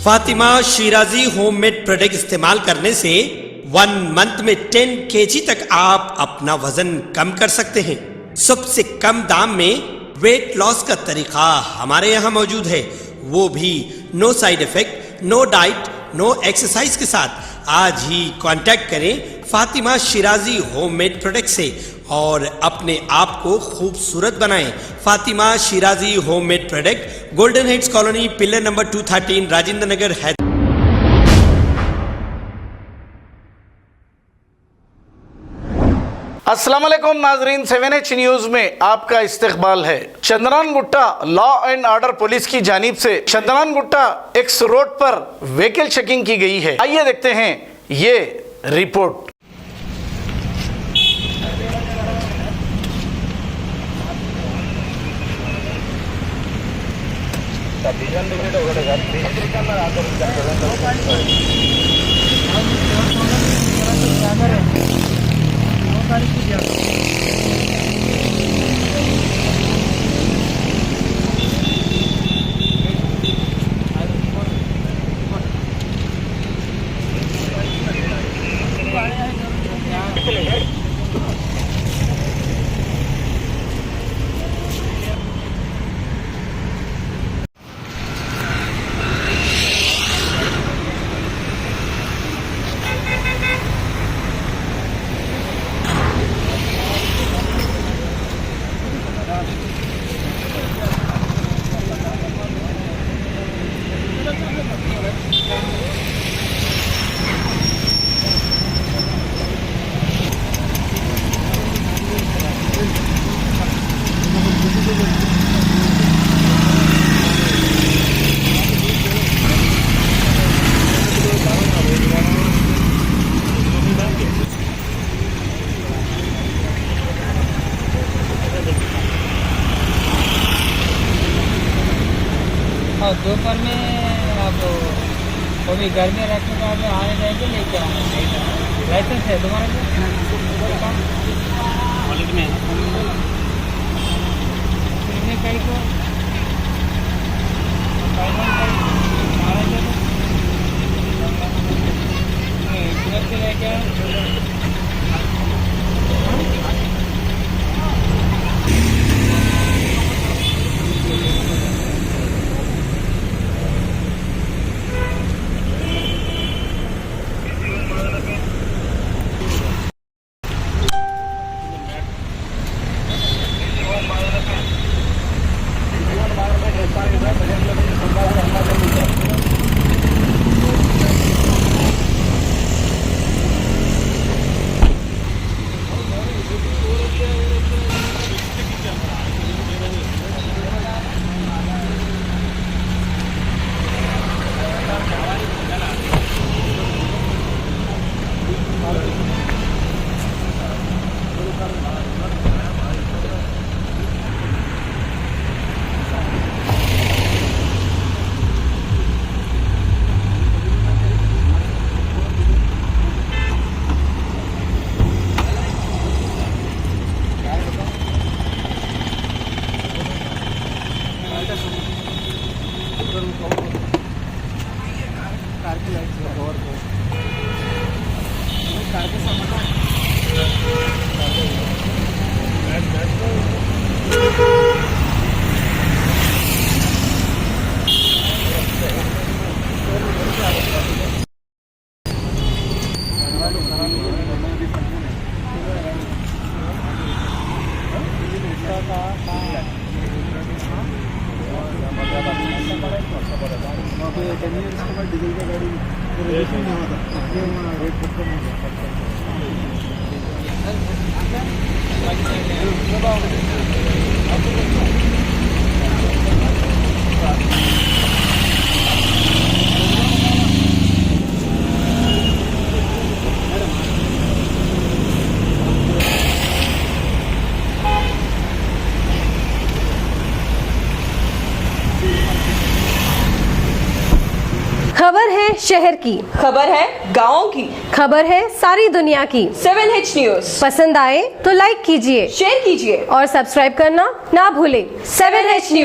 Fatima Shirazi homemade product इस्तेमाल करने से 1 मंथ में 10 kg तक आप अपना वजन कम कर सकते हैं। सबसे कम दाम में वेट लॉस का तरीका हमारे यहाँ मौजूद है, वो भी no side effect, no diet, no exercise के साथ। आज ही कांटेक्ट करें फातिमा शिराजी होममेड प्रोडक्ट से और अपने आप को खूबसूरत बनाएं। Fatima Shirazi homemade product, golden heights colony, pillar number 213, Rajendra Nagar, Hyderabad. अस्सलाम वालेकुम नाजरीन, 7H न्यूज में आपका इस्तकबाल है। Chandrayangutta law and order police की जानिब से चंद्रान गुट्टा एक्स रोड पर व्हीकल चेकिंग की गई है। आइए देखते हैं ये रिपोर्ट। और दोपहर में आप कभी घर में रखने के बाद आने जाएंगे लेके आना। लाइसेंस है तुम्हारे कॉलेज में कहीं को लेके खबर है शहर की, खबर है गाँव की, खबर है सारी दुनिया की। 7H न्यूज पसंद आए तो लाइक कीजिए, शेयर कीजिए और सब्सक्राइब करना ना भूलें। 7H news.